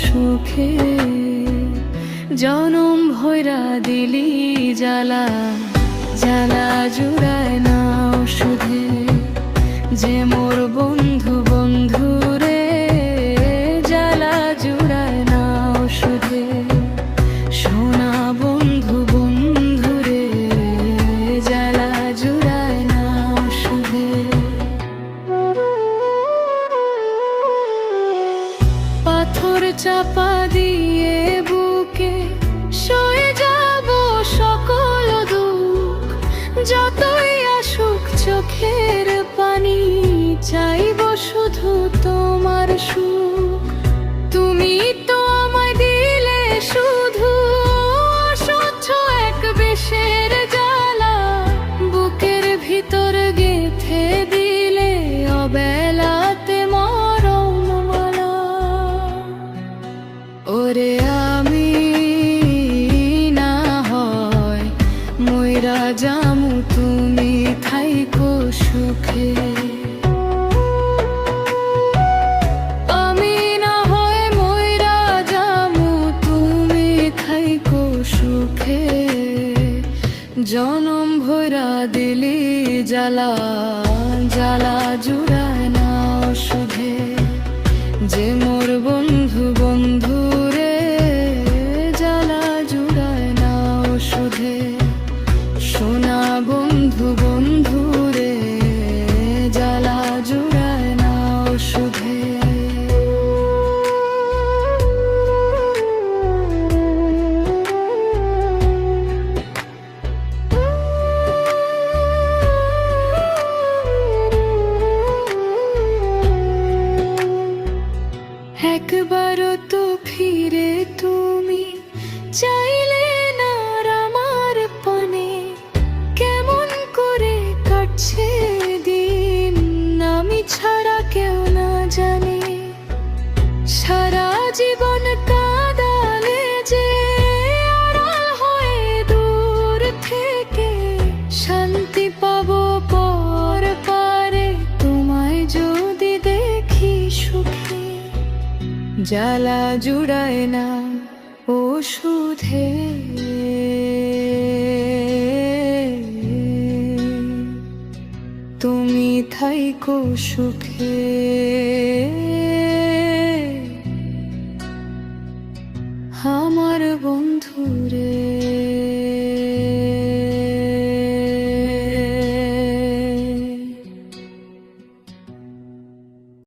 সুখে। জনম ভৈরা দিলি জ্বালা, জ্বালা জুড়ায় না ওষুধে। যে মোর বন্ধু বন্ধু রে, জ্বালা জুড়ায় না ওষুধে। সোনা বন্ধু বন্ধু রে, জ্বালা জুড়ায় না ওষুধে। পাথর চাপা দিয়ে বুকে সয়ে যাব সকল দুঃখ। যতই আসুক চোখের পানি, চাইব শুধু তোমার সুখ। তুমি তো আমায় দিলে শুধু অসহ্য এক বিষের জ্বালা। বুকের ভিতর গেঁথে দিলে অবেলাতে মরণমালা। ওরে আমি না হয় মইরা যামু, তুমি থাইকো সুখে। আমি না হয় মইরা যামু, তুমি থাইকো সুখে। জনম ভৈরা দিলি জ্বালা, জ্বালা জুড়ায় না ওষুধে। যে মোর বন্ধু বন্ধু রে, জ্বালা জুড়ায় না ওষুধে। সোনা বন্ধু বন্ধু রে, জ্বালা জুড়ায় না ওষুধে। একবারও তো ফিরে তুমি চাইলে না আমার পানে। কেমন করে কাটছে দিন, আমি ছাড়া কেউ না জানে। সারা জীবন কাঁদালে যে আড়াল হয়ে দূর থেকে, শান্তি পাবো পর পারে তোমায় যদি দেখি সুখে। জ্বালা জুড়ায় না ওষুধে। তুমি থাইকো সুখে। আমার বন্ধু।